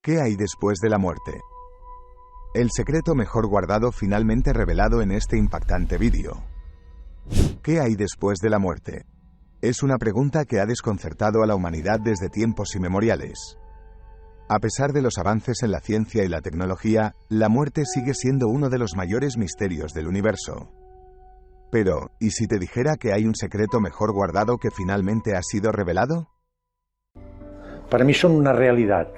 ¿Qué hay después de la muerte? El secreto mejor guardado finalmente revelado en este impactante vídeo. ¿Qué hay después de la muerte? Es una pregunta que ha desconcertado a la humanidad desde tiempos inmemoriales. A pesar de los avances en la ciencia y la tecnología, la muerte sigue siendo uno de los mayores misterios del universo. Pero, ¿y si te dijera que hay un secreto mejor guardado que finalmente ha sido revelado? Para mí son una realidad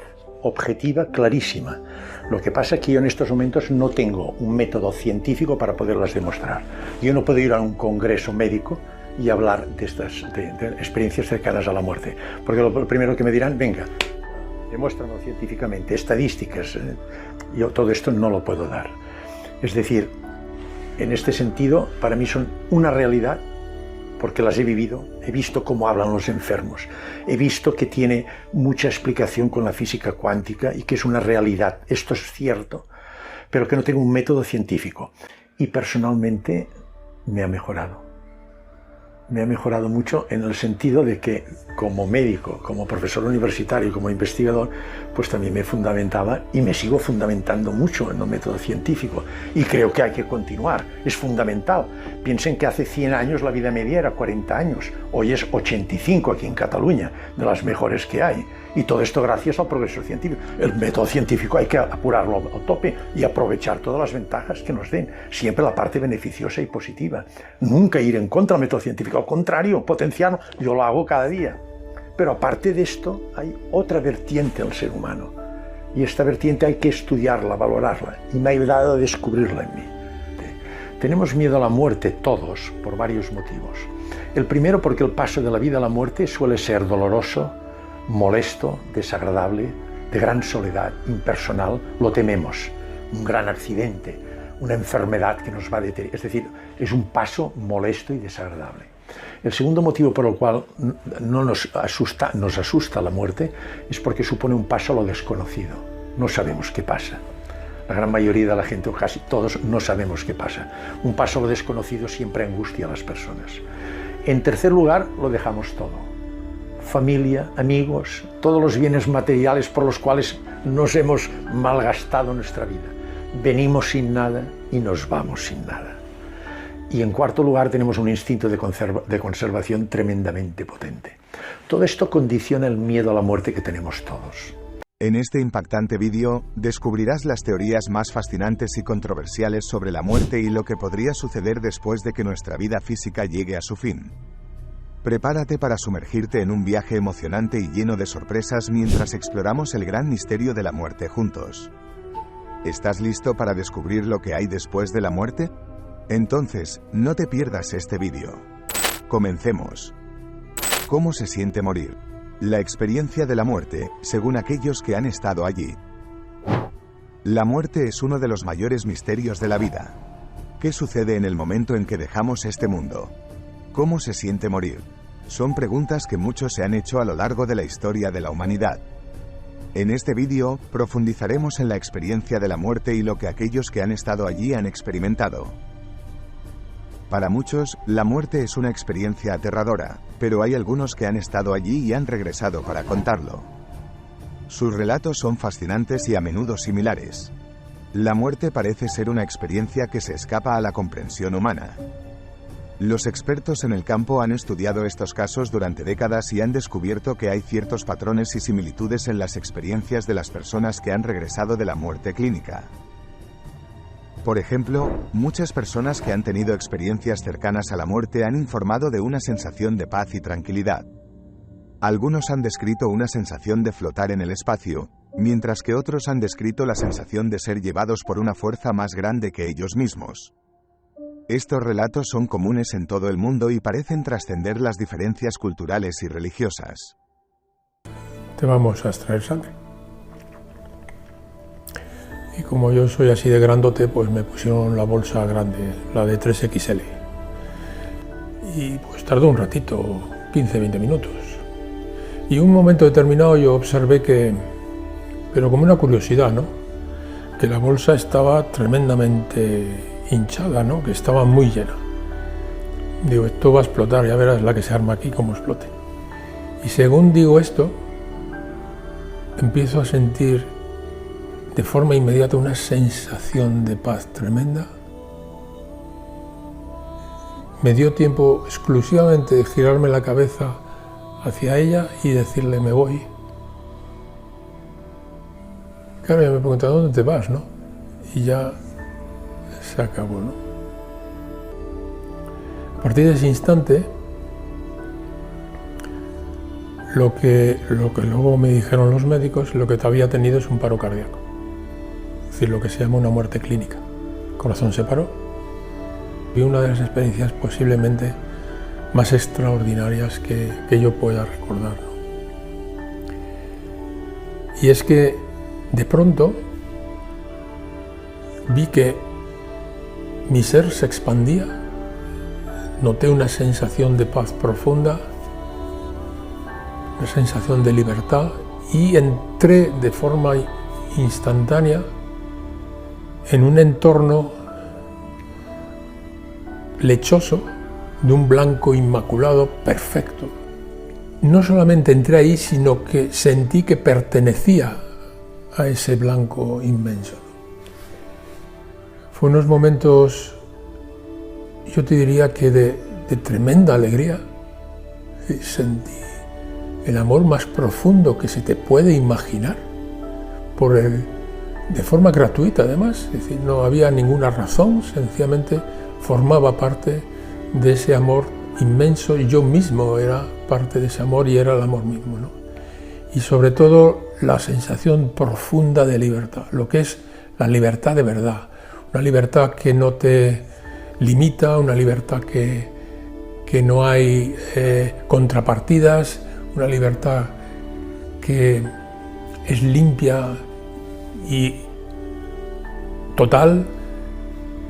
objetiva clarísima. Lo que pasa es que yo en estos momentos no tengo un método científico para poderlas demostrar. Yo no puedo ir a un congreso médico y hablar de estas de experiencias cercanas a la muerte, porque lo primero que me dirán, venga, demuéstralo científicamente, estadísticas, yo todo esto no lo puedo dar. Es decir, en este sentido, para mí son una realidad porque las he vivido, he visto cómo hablan los enfermos, he visto que tiene mucha explicación con la física cuántica y que es una realidad, esto es cierto, pero que no tengo un método científico. Y personalmente me ha mejorado. Me ha mejorado mucho en el sentido de que como médico, como profesor universitario, como investigador, pues también me fundamentaba y me sigo fundamentando mucho en el método científico. Y creo que hay que continuar, es fundamental. Piensen que hace 100 años la vida media era 40 años, hoy es 85 aquí en Cataluña, de las mejores que hay. Y todo esto gracias al progreso científico. El método científico hay que apurarlo al tope y aprovechar todas las ventajas que nos den. Siempre la parte beneficiosa y positiva. Nunca ir en contra del método científico. Al contrario, potenciarlo. Yo lo hago cada día. Pero aparte de esto, hay otra vertiente del ser humano. Y esta vertiente hay que estudiarla, valorarla. Y me ha ayudado a descubrirla en mí. Tenemos miedo a la muerte todos, por varios motivos. El primero porque el paso de la vida a la muerte suele ser doloroso, molesto, desagradable, de gran soledad, impersonal, lo tememos. Un gran accidente, una enfermedad que nos va a detener. Es decir, es un paso molesto y desagradable. El segundo motivo por el cual no nos asusta la muerte es porque supone un paso a lo desconocido. No sabemos qué pasa. La gran mayoría de la gente, o casi todos, no sabemos qué pasa. Un paso a lo desconocido siempre angustia a las personas. En tercer lugar, lo dejamos todo. Familia, amigos, todos los bienes materiales por los cuales nos hemos malgastado nuestra vida. Venimos sin nada y nos vamos sin nada. Y en cuarto lugar tenemos un instinto de conservación tremendamente potente. Todo esto condiciona el miedo a la muerte que tenemos todos. En este impactante vídeo, descubrirás las teorías más fascinantes y controversiales sobre la muerte y lo que podría suceder después de que nuestra vida física llegue a su fin. Prepárate para sumergirte en un viaje emocionante y lleno de sorpresas mientras exploramos el gran misterio de la muerte juntos. ¿Estás listo para descubrir lo que hay después de la muerte? Entonces, no te pierdas este vídeo. Comencemos. ¿Cómo se siente morir? La experiencia de la muerte, según aquellos que han estado allí. La muerte es uno de los mayores misterios de la vida. ¿Qué sucede en el momento en que dejamos este mundo? ¿Cómo se siente morir? Son preguntas que muchos se han hecho a lo largo de la historia de la humanidad. En este vídeo, profundizaremos en la experiencia de la muerte y lo que aquellos que han estado allí han experimentado. Para muchos, la muerte es una experiencia aterradora, pero hay algunos que han estado allí y han regresado para contarlo. Sus relatos son fascinantes y a menudo similares. La muerte parece ser una experiencia que se escapa a la comprensión humana. Los expertos en el campo han estudiado estos casos durante décadas y han descubierto que hay ciertos patrones y similitudes en las experiencias de las personas que han regresado de la muerte clínica. Por ejemplo, muchas personas que han tenido experiencias cercanas a la muerte han informado de una sensación de paz y tranquilidad. Algunos han descrito una sensación de flotar en el espacio, mientras que otros han descrito la sensación de ser llevados por una fuerza más grande que ellos mismos. Estos relatos son comunes en todo el mundo y parecen trascender las diferencias culturales y religiosas. Te vamos a extraer sangre. Y como yo soy así de grandote, pues me pusieron la bolsa grande, la de 3XL. Y pues tardó un ratito, 15-20 minutos. Y en un momento determinado yo observé que, pero como una curiosidad, ¿no?, que la bolsa estaba tremendamente hinchada, ¿no?, que estaba muy llena. Digo, esto va a explotar, ya verás la que se arma aquí, cómo explote. Y según digo esto, empiezo a sentir de forma inmediata una sensación de paz tremenda. Me dio tiempo exclusivamente de girarme la cabeza hacia ella y decirle me voy. Claro, ella me preguntaba ¿dónde te vas?, ¿no? Y ya se acabó, ¿no? A partir de ese instante, lo que luego me dijeron los médicos, lo que te había tenido es un paro cardíaco. Es decir, lo que se llama una muerte clínica. El corazón se paró. Y una de las experiencias posiblemente más extraordinarias que yo pueda recordar, ¿no? Y es que de pronto vi que mi ser se expandía, noté una sensación de paz profunda, una sensación de libertad, y entré de forma instantánea en un entorno lechoso, de un blanco inmaculado perfecto. No solamente entré ahí, sino que sentí que pertenecía a ese blanco inmenso. Fue unos momentos, yo te diría que de tremenda alegría. Sentí el amor más profundo que se te puede imaginar, de forma gratuita además. Es decir, no había ninguna razón, sencillamente formaba parte de ese amor inmenso y yo mismo era parte de ese amor y era el amor mismo, ¿no? Y sobre todo la sensación profunda de libertad, lo que es la libertad de verdad, una libertad que no te limita, una libertad que no hay contrapartidas, una libertad que es limpia y total.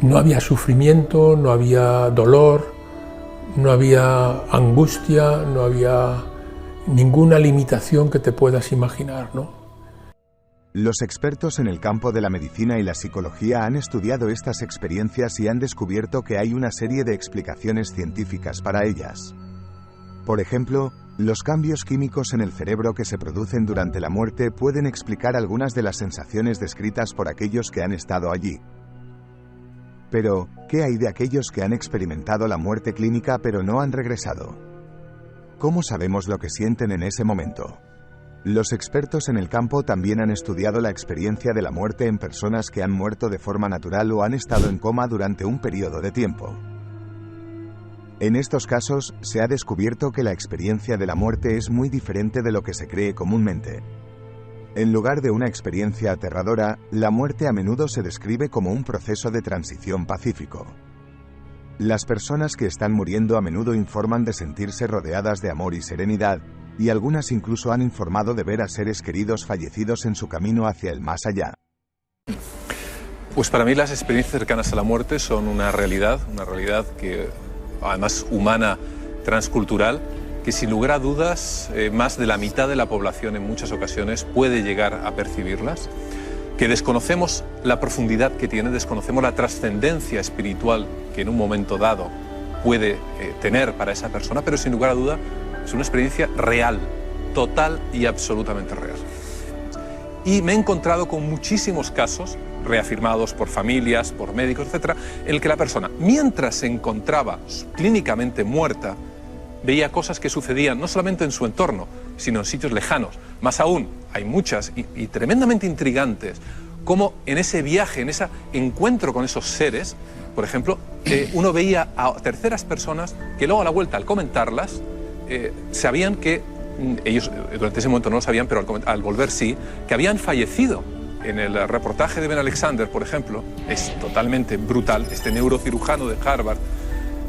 No había sufrimiento, no había dolor, no había angustia, no había ninguna limitación que te puedas imaginar, ¿no? Los expertos en el campo de la medicina y la psicología han estudiado estas experiencias y han descubierto que hay una serie de explicaciones científicas para ellas. Por ejemplo, los cambios químicos en el cerebro que se producen durante la muerte pueden explicar algunas de las sensaciones descritas por aquellos que han estado allí. Pero, ¿qué hay de aquellos que han experimentado la muerte clínica pero no han regresado? ¿Cómo sabemos lo que sienten en ese momento? Los expertos en el campo también han estudiado la experiencia de la muerte en personas que han muerto de forma natural o han estado en coma durante un periodo de tiempo. En estos casos, se ha descubierto que la experiencia de la muerte es muy diferente de lo que se cree comúnmente. En lugar de una experiencia aterradora, la muerte a menudo se describe como un proceso de transición pacífico. Las personas que están muriendo a menudo informan de sentirse rodeadas de amor y serenidad, y algunas incluso han informado de ver a seres queridos fallecidos en su camino hacia el más allá. Pues para mí las experiencias cercanas a la muerte son una realidad que además humana, transcultural, que sin lugar a dudas más de la mitad de la población en muchas ocasiones puede llegar a percibirlas, que desconocemos la profundidad que tiene, desconocemos la trascendencia espiritual que en un momento dado puede tener para esa persona, pero sin lugar a duda es una experiencia real, total y absolutamente real. Y me he encontrado con muchísimos casos reafirmados por familias, por médicos, etcétera, en el que la persona, mientras se encontraba clínicamente muerta, veía cosas que sucedían no solamente en su entorno, sino en sitios lejanos. Más aún, hay muchas y tremendamente intrigantes, como en ese viaje, en ese encuentro con esos seres, por ejemplo, uno veía a terceras personas que luego a la vuelta, al comentarlas, sabían que, ellos durante ese momento no lo sabían, pero al volver sí, que habían fallecido. En el reportaje de Ben Alexander, por ejemplo, es totalmente brutal, este neurocirujano de Harvard,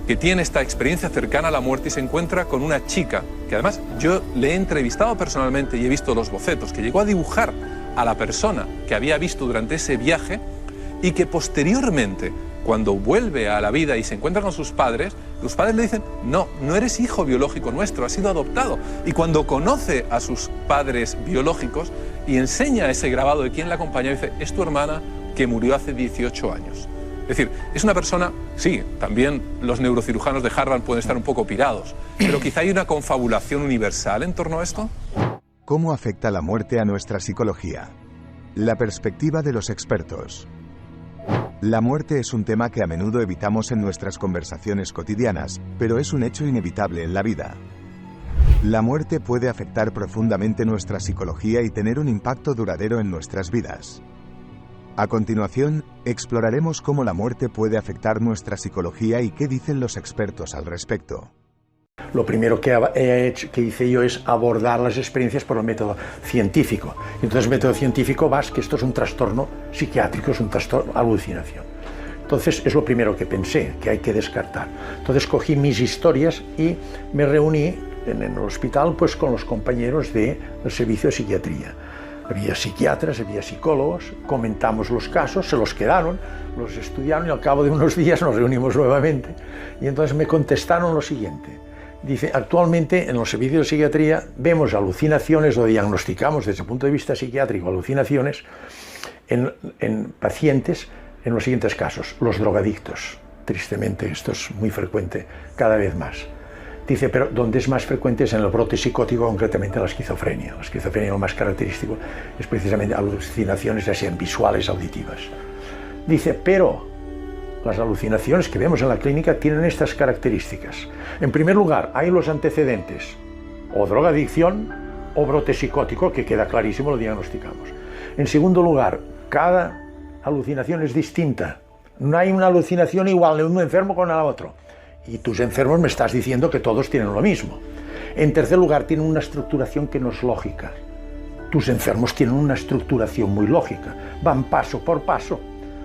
que tiene esta experiencia cercana a la muerte y se encuentra con una chica, que además yo le he entrevistado personalmente y he visto los bocetos, que llegó a dibujar a la persona que había visto durante ese viaje y que posteriormente, cuando vuelve a la vida y se encuentra con sus padres, los padres le dicen, no eres hijo biológico nuestro, has sido adoptado. Y cuando conoce a sus padres biológicos y enseña ese grabado de quién la acompañó, dice, es tu hermana que murió hace 18 años. Es decir, es una persona, sí, también los neurocirujanos de Harvard pueden estar un poco pirados, pero quizá hay una confabulación universal en torno a esto. ¿Cómo afecta la muerte a nuestra psicología? La perspectiva de los expertos. La muerte es un tema que a menudo evitamos en nuestras conversaciones cotidianas, pero es un hecho inevitable en la vida. La muerte puede afectar profundamente nuestra psicología y tener un impacto duradero en nuestras vidas. A continuación, exploraremos cómo la muerte puede afectar nuestra psicología y qué dicen los expertos al respecto. Lo primero que hice yo es abordar las experiencias por el método científico. Entonces, el método científico vas que esto es un trastorno psiquiátrico, es un trastorno alucinación. Entonces, es lo primero que pensé, que hay que descartar. Entonces, cogí mis historias y me reuní en el hospital pues, con los compañeros del servicio de psiquiatría. Había psiquiatras, había psicólogos, comentamos los casos, se los quedaron, los estudiaron y al cabo de unos días nos reunimos nuevamente. Y entonces me contestaron lo siguiente. Dice, actualmente en los servicios de psiquiatría vemos alucinaciones o diagnosticamos desde el punto de vista psiquiátrico alucinaciones en pacientes en los siguientes casos. Los drogadictos, tristemente esto es muy frecuente cada vez más. Dice, pero donde es más frecuente es en el brote psicótico, concretamente la esquizofrenia. La esquizofrenia lo más característico es precisamente alucinaciones ya sean visuales, auditivas. Dice, pero las alucinaciones que vemos en la clínica tienen estas características. En primer lugar, hay los antecedentes, o drogadicción o brote psicótico, que queda clarísimo, lo diagnosticamos. En segundo lugar, cada alucinación es distinta. No hay una alucinación igual de un enfermo con el otro. Y tus enfermos me estás diciendo que todos tienen lo mismo. En tercer lugar, tienen una estructuración que no es lógica. Tus enfermos tienen una estructuración muy lógica. Van paso por paso.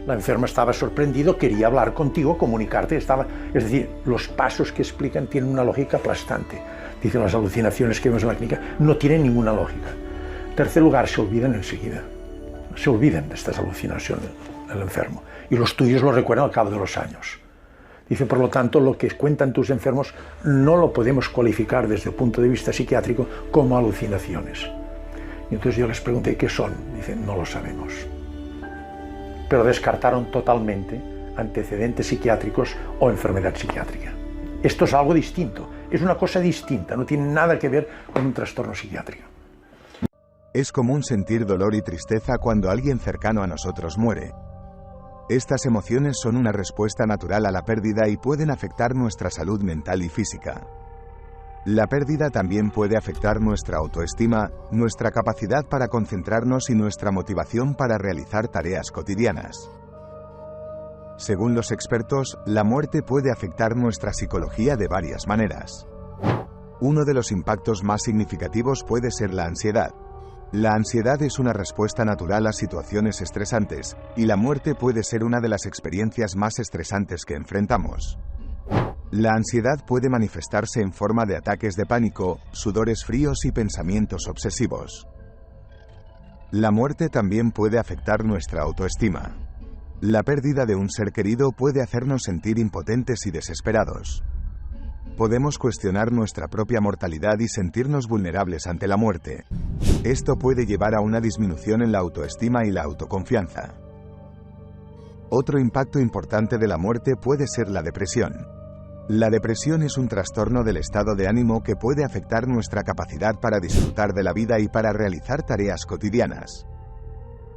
La enferma estaba sorprendido, quería hablar contigo, comunicarte, es decir, los pasos que explican tienen una lógica aplastante. Dicen las alucinaciones que vemos en la clínica no tienen ninguna lógica. En tercer lugar, se olvidan enseguida. Se olvidan de estas alucinaciones del enfermo. Y los tuyos lo recuerdan al cabo de los años. Dice, por lo tanto, lo que cuentan tus enfermos no lo podemos cualificar desde el punto de vista psiquiátrico como alucinaciones. Y entonces yo les pregunté, ¿qué son? Dicen, no lo sabemos. Pero descartaron totalmente antecedentes psiquiátricos o enfermedad psiquiátrica. Esto es algo distinto, es una cosa distinta, no tiene nada que ver con un trastorno psiquiátrico. Es común sentir dolor y tristeza cuando alguien cercano a nosotros muere. Estas emociones son una respuesta natural a la pérdida y pueden afectar nuestra salud mental y física. La pérdida también puede afectar nuestra autoestima, nuestra capacidad para concentrarnos y nuestra motivación para realizar tareas cotidianas. Según los expertos, la muerte puede afectar nuestra psicología de varias maneras. Uno de los impactos más significativos puede ser la ansiedad. La ansiedad es una respuesta natural a situaciones estresantes, y la muerte puede ser una de las experiencias más estresantes que enfrentamos. La ansiedad puede manifestarse en forma de ataques de pánico, sudores fríos y pensamientos obsesivos. La muerte también puede afectar nuestra autoestima. La pérdida de un ser querido puede hacernos sentir impotentes y desesperados. Podemos cuestionar nuestra propia mortalidad y sentirnos vulnerables ante la muerte. Esto puede llevar a una disminución en la autoestima y la autoconfianza. Otro impacto importante de la muerte puede ser la depresión. La depresión es un trastorno del estado de ánimo que puede afectar nuestra capacidad para disfrutar de la vida y para realizar tareas cotidianas.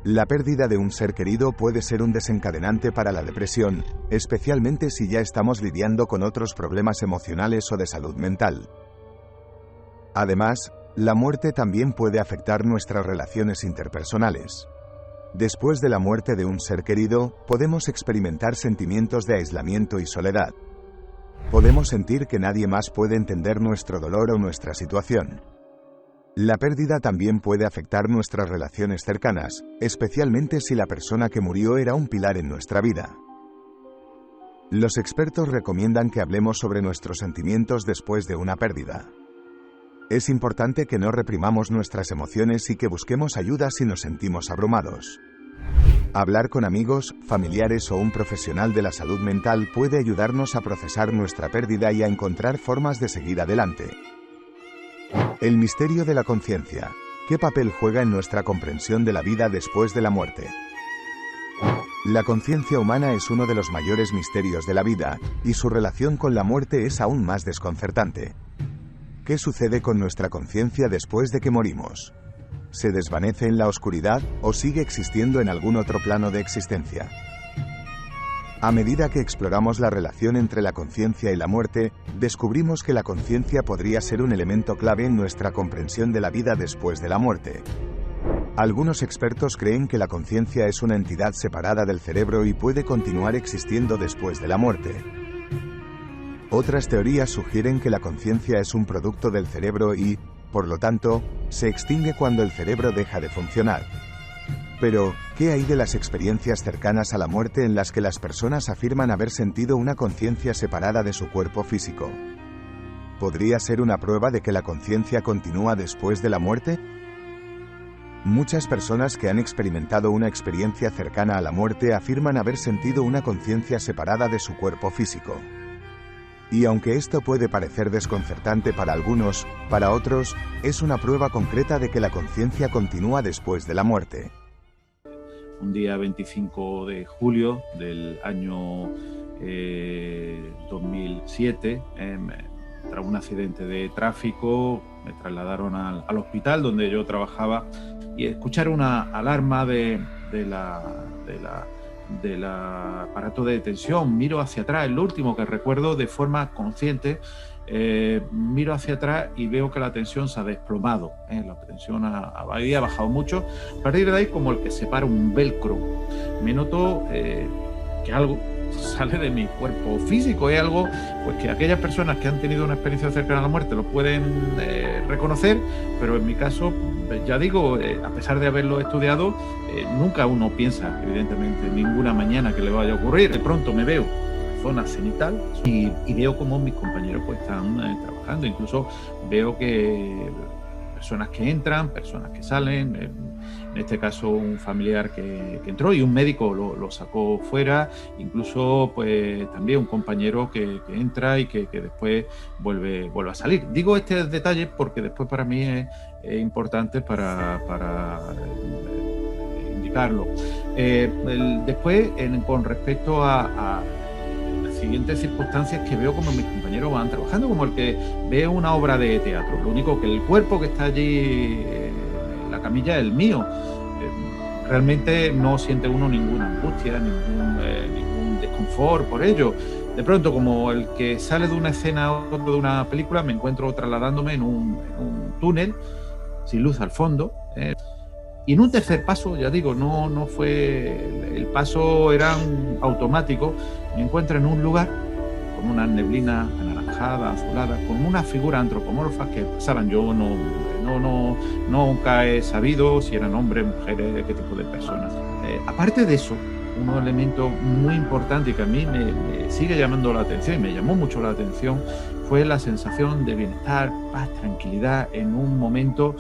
La pérdida de un ser querido puede ser un desencadenante para la depresión, especialmente si ya estamos lidiando con otros problemas emocionales o de salud mental. Además, la muerte también puede afectar nuestras relaciones interpersonales. Después de la muerte de un ser querido, podemos experimentar sentimientos de aislamiento y soledad. Podemos sentir que nadie más puede entender nuestro dolor o nuestra situación. La pérdida también puede afectar nuestras relaciones cercanas, especialmente si la persona que murió era un pilar en nuestra vida. Los expertos recomiendan que hablemos sobre nuestros sentimientos después de una pérdida. Es importante que no reprimamos nuestras emociones y que busquemos ayuda si nos sentimos abrumados. Hablar con amigos, familiares o un profesional de la salud mental puede ayudarnos a procesar nuestra pérdida y a encontrar formas de seguir adelante. El misterio de la conciencia. ¿Qué papel juega en nuestra comprensión de la vida después de la muerte? La conciencia humana es uno de los mayores misterios de la vida, y su relación con la muerte es aún más desconcertante. ¿Qué sucede con nuestra conciencia después de que morimos? se desvanece en la oscuridad o sigue existiendo en algún otro plano de existencia. A medida que exploramos la relación entre la conciencia y la muerte, descubrimos que la conciencia podría ser un elemento clave en nuestra comprensión de la vida después de la muerte. Algunos expertos creen que la conciencia es una entidad separada del cerebro y puede continuar existiendo después de la muerte. Otras teorías sugieren que la conciencia es un producto del cerebro y, por lo tanto, se extingue cuando el cerebro deja de funcionar. Pero, ¿qué hay de las experiencias cercanas a la muerte en las que las personas afirman haber sentido una conciencia separada de su cuerpo físico? ¿Podría ser una prueba de que la conciencia continúa después de la muerte? Muchas personas que han experimentado una experiencia cercana a la muerte afirman haber sentido una conciencia separada de su cuerpo físico. Y aunque esto puede parecer desconcertante para algunos, para otros, es una prueba concreta de que la conciencia continúa después de la muerte. Un día 25 de julio del año 2007, tras un accidente de tráfico, me trasladaron al hospital donde yo trabajaba y escuchar una alarma del aparato de detención. Miro hacia atrás, es lo último que recuerdo de forma consciente. Miro hacia atrás y veo que la tensión se ha desplomado, la tensión había bajado mucho. A partir de ahí, como el que separa un velcro, me noto que algo sale de mi cuerpo físico, es algo pues que aquellas personas que han tenido una experiencia cercana a la muerte lo pueden reconocer, pero en mi caso, ya digo, a pesar de haberlo estudiado, nunca uno piensa, evidentemente, ninguna mañana que le vaya a ocurrir. De pronto me veo zona cenital y veo cómo mis compañeros pues están trabajando, incluso veo que personas que entran, personas que salen, en este caso un familiar que entró y un médico lo sacó fuera, incluso pues también un compañero que entra y que después vuelve a salir. Digo este detalle porque después para mí es importante para indicarlo. Después, con respecto a siguientes circunstancias, que veo como mis compañeros van trabajando, como el que ve una obra de teatro. Lo único que el cuerpo que está allí en la camilla es el mío. Realmente no siente uno ninguna angustia, ningún desconfort por ello. De pronto, como el que sale de una escena a otra de una película, me encuentro trasladándome en un túnel sin luz al fondo. Y en un tercer paso, ya digo, no fue... El paso era automático. Me encuentro en un lugar con una neblina anaranjada, azulada, con una figura antropomorfa que pasaban. Yo nunca he sabido si eran hombres, mujeres, qué tipo de personas. Aparte de eso, un elemento muy importante y que a mí me sigue llamando la atención y me llamó mucho la atención fue la sensación de bienestar, paz, tranquilidad en un momento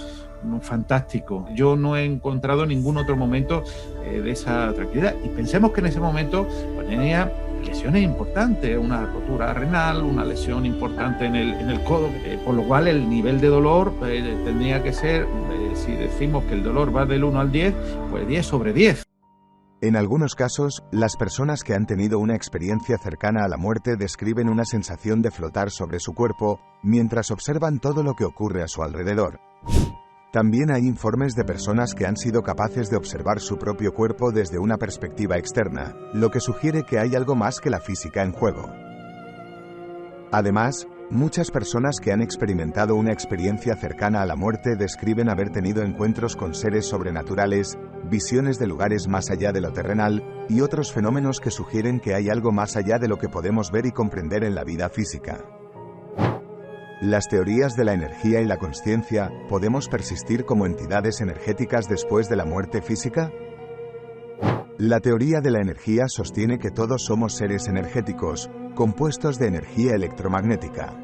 fantástico. Yo no he encontrado ningún otro momento de esa tranquilidad, y pensemos que en ese momento pues, tenía lesiones importantes, una rotura renal, una lesión importante en el codo, por lo cual el nivel de dolor tendría que ser, si decimos que el dolor va del 1 al 10, pues 10 sobre 10. En algunos casos, las personas que han tenido una experiencia cercana a la muerte describen una sensación de flotar sobre su cuerpo mientras observan todo lo que ocurre a su alrededor. También hay informes de personas que han sido capaces de observar su propio cuerpo desde una perspectiva externa, lo que sugiere que hay algo más que la física en juego. Además, muchas personas que han experimentado una experiencia cercana a la muerte describen haber tenido encuentros con seres sobrenaturales, visiones de lugares más allá de lo terrenal, y otros fenómenos que sugieren que hay algo más allá de lo que podemos ver y comprender en la vida física. Las teorías de la energía y la consciencia, ¿podemos persistir como entidades energéticas después de la muerte física? La teoría de la energía sostiene que todos somos seres energéticos, compuestos de energía electromagnética.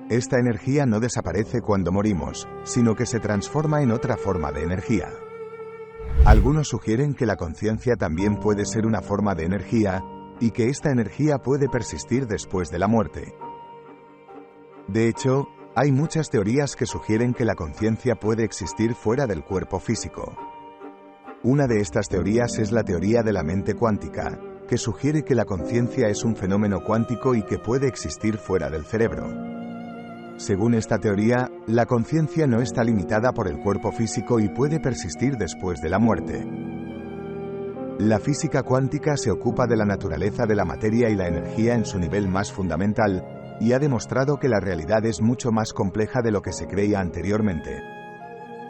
Esta energía no desaparece cuando morimos, sino que se transforma en otra forma de energía. Algunos sugieren que la conciencia también puede ser una forma de energía, y que esta energía puede persistir después de la muerte. De hecho, hay muchas teorías que sugieren que la conciencia puede existir fuera del cuerpo físico. Una de estas teorías es la teoría de la mente cuántica, que sugiere que la conciencia es un fenómeno cuántico y que puede existir fuera del cerebro. Según esta teoría, la conciencia no está limitada por el cuerpo físico y puede persistir después de la muerte. La física cuántica se ocupa de la naturaleza de la materia y la energía en su nivel más fundamental, y ha demostrado que la realidad es mucho más compleja de lo que se creía anteriormente.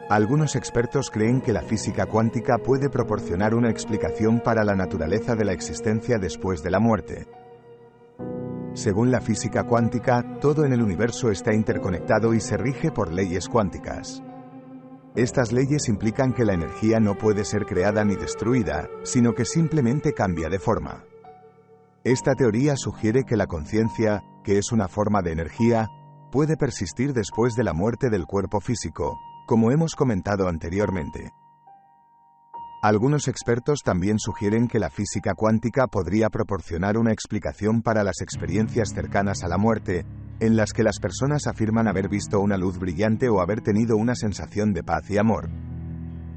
Algunos expertos creen que la física cuántica puede proporcionar una explicación para la naturaleza de la existencia después de la muerte. Según la física cuántica, todo en el universo está interconectado y se rige por leyes cuánticas. Estas leyes implican que la energía no puede ser creada ni destruida, sino que simplemente cambia de forma. Esta teoría sugiere que la conciencia, que es una forma de energía, puede persistir después de la muerte del cuerpo físico, como hemos comentado anteriormente. Algunos expertos también sugieren que la física cuántica podría proporcionar una explicación para las experiencias cercanas a la muerte, en las que las personas afirman haber visto una luz brillante o haber tenido una sensación de paz y amor.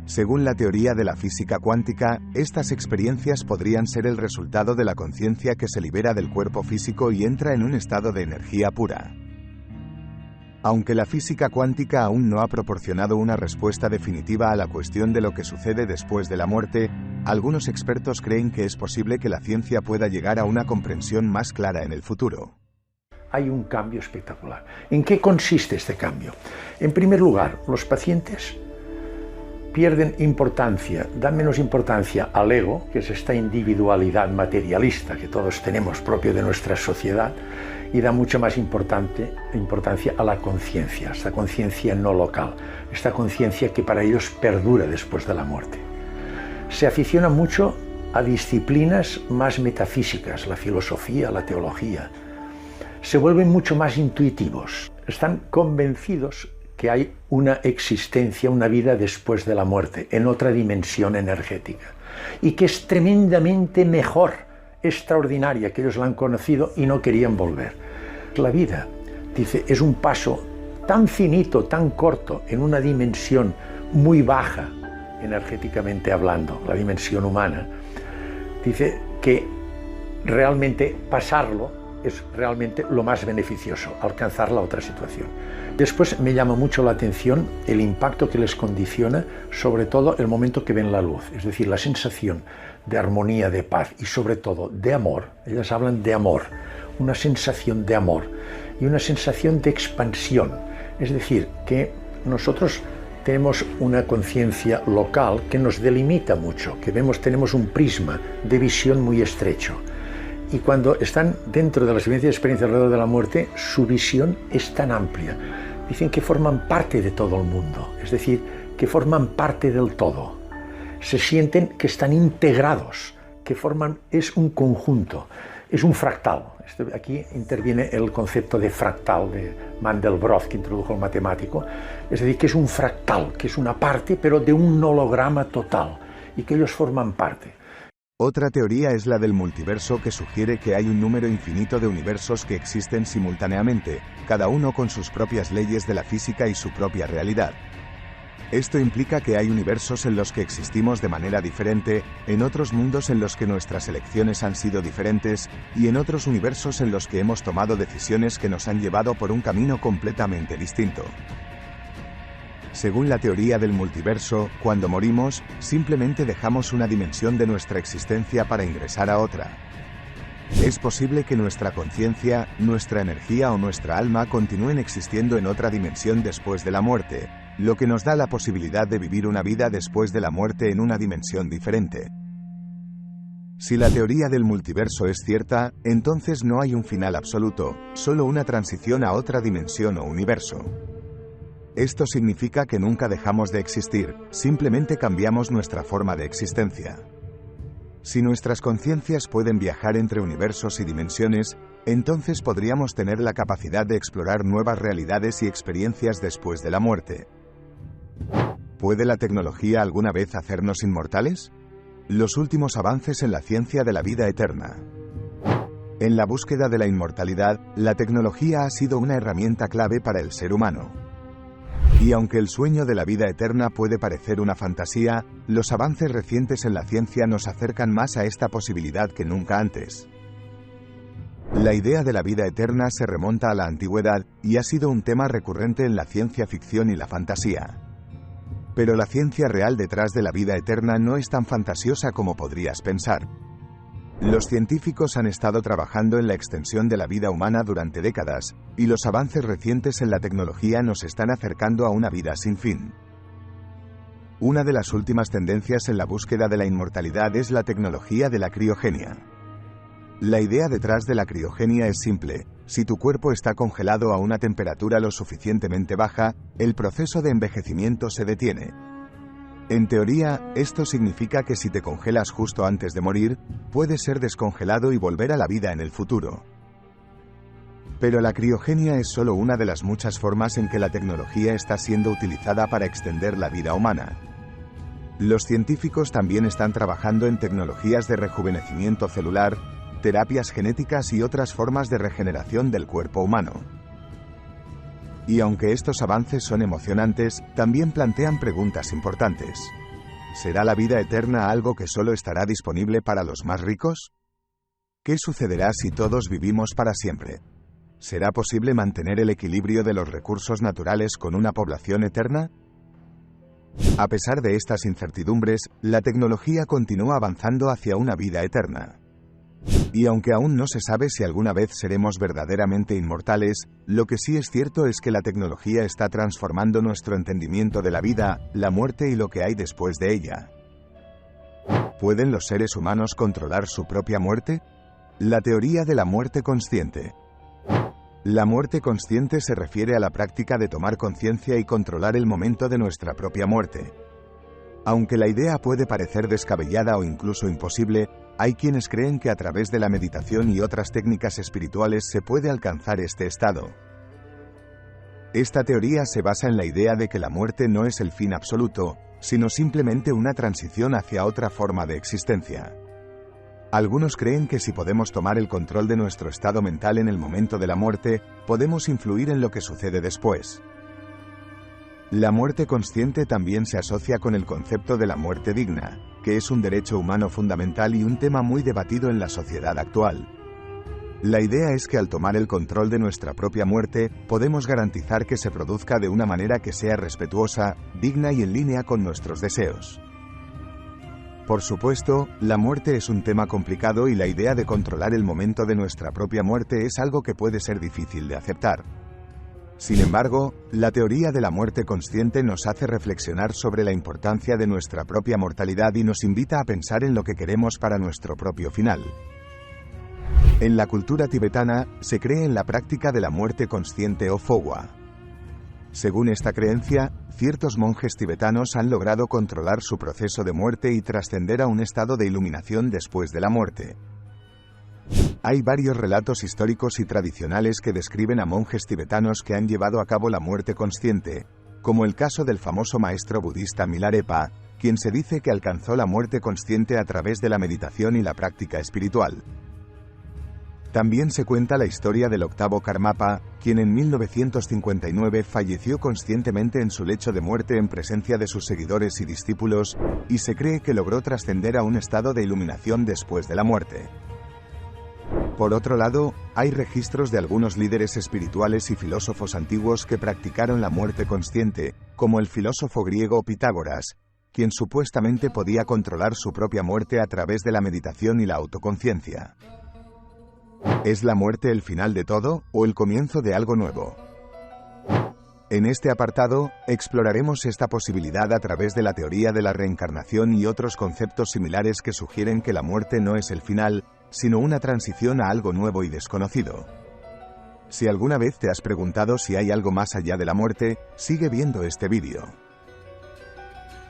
Según la teoría de la física cuántica, estas experiencias podrían ser el resultado de la conciencia que se libera del cuerpo físico y entra en un estado de energía pura. Aunque la física cuántica aún no ha proporcionado una respuesta definitiva a la cuestión de lo que sucede después de la muerte, algunos expertos creen que es posible que la ciencia pueda llegar a una comprensión más clara en el futuro. Hay un cambio espectacular. ¿En qué consiste este cambio? En primer lugar, los pacientes pierden importancia, dan menos importancia al ego, que es esta individualidad materialista que todos tenemos propio de nuestra sociedad, y da mucho más importancia a la conciencia, esta conciencia no local, esta conciencia que para ellos perdura después de la muerte. Se aficiona mucho a disciplinas más metafísicas, la filosofía, la teología. Se vuelven mucho más intuitivos, están convencidos que hay una existencia, una vida después de la muerte, en otra dimensión energética, y que es tremendamente mejor, extraordinaria, que ellos la han conocido y no querían volver. La vida, dice, es un paso tan finito, tan corto, en una dimensión muy baja, energéticamente hablando, la dimensión humana. Dice que realmente pasarlo es realmente lo más beneficioso, alcanzar la otra situación. Después me llama mucho la atención el impacto que les condiciona, sobre todo el momento que ven la luz, es decir, la sensación de armonía, de paz y sobre todo de amor. Ellas hablan de amor, una sensación de amor y una sensación de expansión. Es decir, que nosotros tenemos una conciencia local que nos delimita mucho, que tenemos un prisma de visión muy estrecho. Y cuando están dentro de las vivencias y experiencias alrededor de la muerte, su visión es tan amplia. Dicen que forman parte de todo el mundo, es decir, que forman parte del todo. Se sienten que están integrados, que es un conjunto, es un fractal. Aquí interviene el concepto de fractal de Mandelbrot, que introdujo el matemático. Es decir, que es un fractal, que es una parte, pero de un holograma total, y que ellos forman parte. Otra teoría es la del multiverso, que sugiere que hay un número infinito de universos que existen simultáneamente, cada uno con sus propias leyes de la física y su propia realidad. Esto implica que hay universos en los que existimos de manera diferente, en otros mundos en los que nuestras elecciones han sido diferentes, y en otros universos en los que hemos tomado decisiones que nos han llevado por un camino completamente distinto. Según la teoría del multiverso, cuando morimos, simplemente dejamos una dimensión de nuestra existencia para ingresar a otra. Es posible que nuestra conciencia, nuestra energía o nuestra alma continúen existiendo en otra dimensión después de la muerte, lo que nos da la posibilidad de vivir una vida después de la muerte en una dimensión diferente. Si la teoría del multiverso es cierta, entonces no hay un final absoluto, solo una transición a otra dimensión o universo. Esto significa que nunca dejamos de existir, simplemente cambiamos nuestra forma de existencia. Si nuestras conciencias pueden viajar entre universos y dimensiones, entonces podríamos tener la capacidad de explorar nuevas realidades y experiencias después de la muerte. ¿Puede la tecnología alguna vez hacernos inmortales? Los últimos avances en la ciencia de la vida eterna. En la búsqueda de la inmortalidad, la tecnología ha sido una herramienta clave para el ser humano. Y aunque el sueño de la vida eterna puede parecer una fantasía, los avances recientes en la ciencia nos acercan más a esta posibilidad que nunca antes. La idea de la vida eterna se remonta a la antigüedad y ha sido un tema recurrente en la ciencia ficción y la fantasía. Pero la ciencia real detrás de la vida eterna no es tan fantasiosa como podrías pensar. Los científicos han estado trabajando en la extensión de la vida humana durante décadas, y los avances recientes en la tecnología nos están acercando a una vida sin fin. Una de las últimas tendencias en la búsqueda de la inmortalidad es la tecnología de la criogenia. La idea detrás de la criogenia es simple: si tu cuerpo está congelado a una temperatura lo suficientemente baja, el proceso de envejecimiento se detiene. En teoría, esto significa que si te congelas justo antes de morir, puedes ser descongelado y volver a la vida en el futuro. Pero la criogenia es solo una de las muchas formas en que la tecnología está siendo utilizada para extender la vida humana. Los científicos también están trabajando en tecnologías de rejuvenecimiento celular, terapias genéticas y otras formas de regeneración del cuerpo humano. Y aunque estos avances son emocionantes, también plantean preguntas importantes. ¿Será la vida eterna algo que solo estará disponible para los más ricos? ¿Qué sucederá si todos vivimos para siempre? ¿Será posible mantener el equilibrio de los recursos naturales con una población eterna? A pesar de estas incertidumbres, la tecnología continúa avanzando hacia una vida eterna. Y aunque aún no se sabe si alguna vez seremos verdaderamente inmortales, lo que sí es cierto es que la tecnología está transformando nuestro entendimiento de la vida, la muerte y lo que hay después de ella. ¿Pueden los seres humanos controlar su propia muerte? La teoría de la muerte consciente. La muerte consciente se refiere a la práctica de tomar conciencia y controlar el momento de nuestra propia muerte. Aunque la idea puede parecer descabellada o incluso imposible, hay quienes creen que a través de la meditación y otras técnicas espirituales se puede alcanzar este estado. Esta teoría se basa en la idea de que la muerte no es el fin absoluto, sino simplemente una transición hacia otra forma de existencia. Algunos creen que si podemos tomar el control de nuestro estado mental en el momento de la muerte, podemos influir en lo que sucede después. La muerte consciente también se asocia con el concepto de la muerte digna, que es un derecho humano fundamental y un tema muy debatido en la sociedad actual. La idea es que al tomar el control de nuestra propia muerte, podemos garantizar que se produzca de una manera que sea respetuosa, digna y en línea con nuestros deseos. Por supuesto, la muerte es un tema complicado y la idea de controlar el momento de nuestra propia muerte es algo que puede ser difícil de aceptar. Sin embargo, la teoría de la muerte consciente nos hace reflexionar sobre la importancia de nuestra propia mortalidad y nos invita a pensar en lo que queremos para nuestro propio final. En la cultura tibetana, se cree en la práctica de la muerte consciente o Phogwa. Según esta creencia, ciertos monjes tibetanos han logrado controlar su proceso de muerte y trascender a un estado de iluminación después de la muerte. Hay varios relatos históricos y tradicionales que describen a monjes tibetanos que han llevado a cabo la muerte consciente, como el caso del famoso maestro budista Milarepa, quien se dice que alcanzó la muerte consciente a través de la meditación y la práctica espiritual. También se cuenta la historia del octavo Karmapa, quien en 1959 falleció conscientemente en su lecho de muerte en presencia de sus seguidores y discípulos, y se cree que logró trascender a un estado de iluminación después de la muerte. Por otro lado, hay registros de algunos líderes espirituales y filósofos antiguos que practicaron la muerte consciente, como el filósofo griego Pitágoras, quien supuestamente podía controlar su propia muerte a través de la meditación y la autoconciencia. ¿Es la muerte el final de todo, o el comienzo de algo nuevo? En este apartado, exploraremos esta posibilidad a través de la teoría de la reencarnación y otros conceptos similares que sugieren que la muerte no es el final, sino una transición a algo nuevo y desconocido. Si alguna vez te has preguntado si hay algo más allá de la muerte, sigue viendo este vídeo.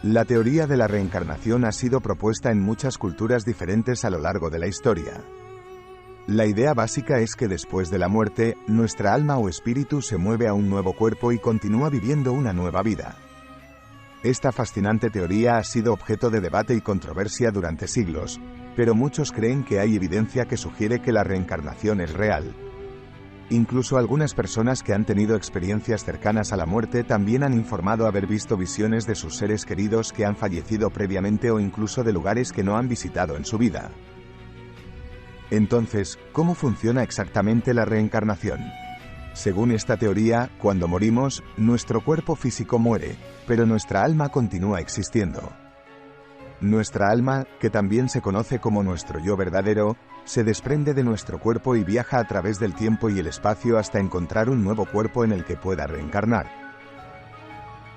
La teoría de la reencarnación ha sido propuesta en muchas culturas diferentes a lo largo de la historia. La idea básica es que después de la muerte, nuestra alma o espíritu se mueve a un nuevo cuerpo y continúa viviendo una nueva vida. Esta fascinante teoría ha sido objeto de debate y controversia durante siglos, pero muchos creen que hay evidencia que sugiere que la reencarnación es real. Incluso algunas personas que han tenido experiencias cercanas a la muerte también han informado haber visto visiones de sus seres queridos que han fallecido previamente o incluso de lugares que no han visitado en su vida. Entonces, ¿cómo funciona exactamente la reencarnación? Según esta teoría, cuando morimos, nuestro cuerpo físico muere, pero nuestra alma continúa existiendo. Nuestra alma, que también se conoce como nuestro yo verdadero, se desprende de nuestro cuerpo y viaja a través del tiempo y el espacio hasta encontrar un nuevo cuerpo en el que pueda reencarnar.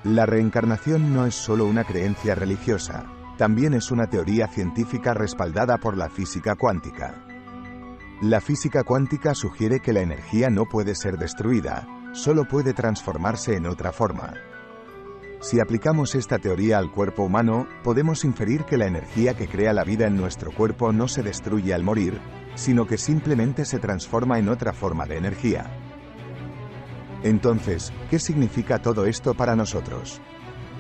La reencarnación no es solo una creencia religiosa, también es una teoría científica respaldada por la física cuántica. La física cuántica sugiere que la energía no puede ser destruida, solo puede transformarse en otra forma. Si aplicamos esta teoría al cuerpo humano, podemos inferir que la energía que crea la vida en nuestro cuerpo no se destruye al morir, sino que simplemente se transforma en otra forma de energía. Entonces, ¿qué significa todo esto para nosotros?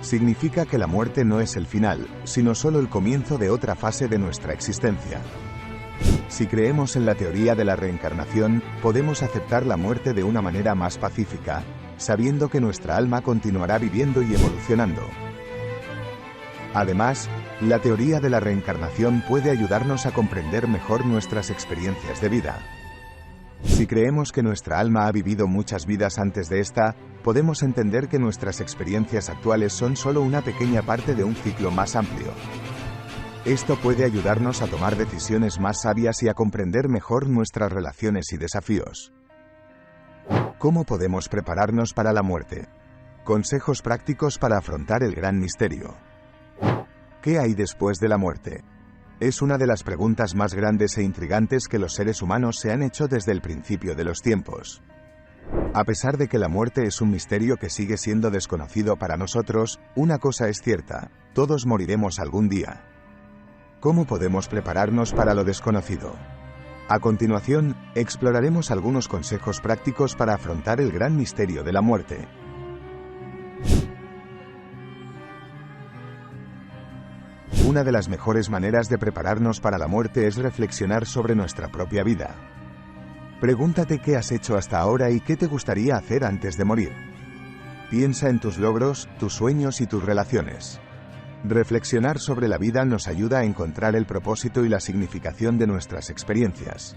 Significa que la muerte no es el final, sino solo el comienzo de otra fase de nuestra existencia. Si creemos en la teoría de la reencarnación, podemos aceptar la muerte de una manera más pacífica, sabiendo que nuestra alma continuará viviendo y evolucionando. Además, la teoría de la reencarnación puede ayudarnos a comprender mejor nuestras experiencias de vida. Si creemos que nuestra alma ha vivido muchas vidas antes de esta, podemos entender que nuestras experiencias actuales son solo una pequeña parte de un ciclo más amplio. Esto puede ayudarnos a tomar decisiones más sabias y a comprender mejor nuestras relaciones y desafíos. ¿Cómo podemos prepararnos para la muerte? Consejos prácticos para afrontar el gran misterio. ¿Qué hay después de la muerte? Es una de las preguntas más grandes e intrigantes que los seres humanos se han hecho desde el principio de los tiempos. A pesar de que la muerte es un misterio que sigue siendo desconocido para nosotros, una cosa es cierta: todos moriremos algún día. ¿Cómo podemos prepararnos para lo desconocido? A continuación, exploraremos algunos consejos prácticos para afrontar el gran misterio de la muerte. Una de las mejores maneras de prepararnos para la muerte es reflexionar sobre nuestra propia vida. Pregúntate qué has hecho hasta ahora y qué te gustaría hacer antes de morir. Piensa en tus logros, tus sueños y tus relaciones. Reflexionar sobre la vida nos ayuda a encontrar el propósito y la significación de nuestras experiencias.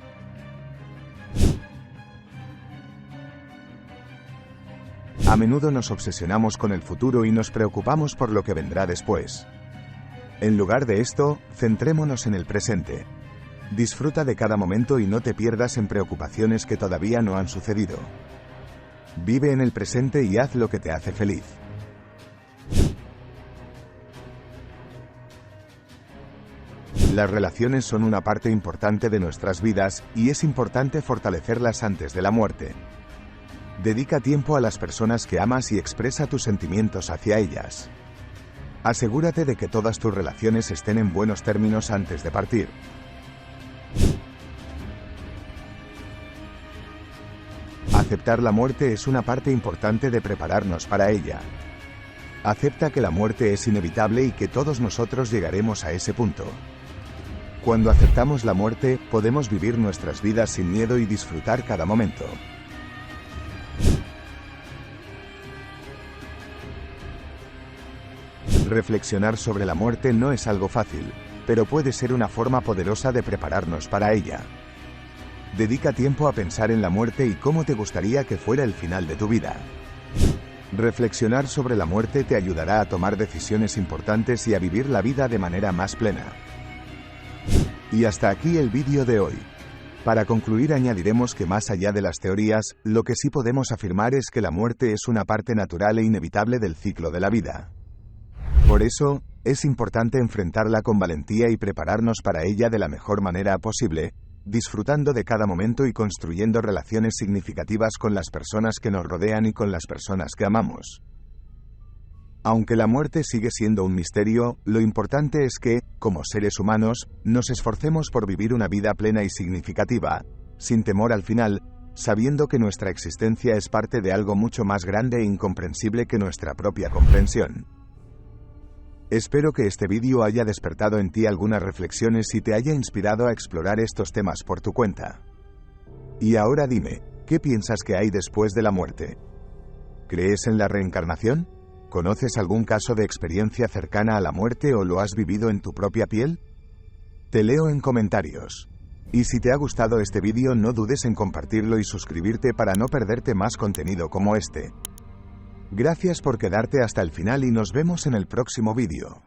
A menudo nos obsesionamos con el futuro y nos preocupamos por lo que vendrá después. En lugar de esto, centrémonos en el presente. Disfruta de cada momento y no te pierdas en preocupaciones que todavía no han sucedido. Vive en el presente y haz lo que te hace feliz. Las relaciones son una parte importante de nuestras vidas y es importante fortalecerlas antes de la muerte. Dedica tiempo a las personas que amas y expresa tus sentimientos hacia ellas. Asegúrate de que todas tus relaciones estén en buenos términos antes de partir. Aceptar la muerte es una parte importante de prepararnos para ella. Acepta que la muerte es inevitable y que todos nosotros llegaremos a ese punto. Cuando aceptamos la muerte, podemos vivir nuestras vidas sin miedo y disfrutar cada momento. Reflexionar sobre la muerte no es algo fácil, pero puede ser una forma poderosa de prepararnos para ella. Dedica tiempo a pensar en la muerte y cómo te gustaría que fuera el final de tu vida. Reflexionar sobre la muerte te ayudará a tomar decisiones importantes y a vivir la vida de manera más plena. Y hasta aquí el vídeo de hoy. Para concluir, añadiremos que más allá de las teorías, lo que sí podemos afirmar es que la muerte es una parte natural e inevitable del ciclo de la vida. Por eso, es importante enfrentarla con valentía y prepararnos para ella de la mejor manera posible, disfrutando de cada momento y construyendo relaciones significativas con las personas que nos rodean y con las personas que amamos. Aunque la muerte sigue siendo un misterio, lo importante es que, como seres humanos, nos esforcemos por vivir una vida plena y significativa, sin temor al final, sabiendo que nuestra existencia es parte de algo mucho más grande e incomprensible que nuestra propia comprensión. Espero que este vídeo haya despertado en ti algunas reflexiones y te haya inspirado a explorar estos temas por tu cuenta. Y ahora dime, ¿qué piensas que hay después de la muerte? ¿Crees en la reencarnación? ¿Conoces algún caso de experiencia cercana a la muerte o lo has vivido en tu propia piel? Te leo en comentarios. Y si te ha gustado este vídeo no dudes en compartirlo y suscribirte para no perderte más contenido como este. Gracias por quedarte hasta el final y nos vemos en el próximo vídeo.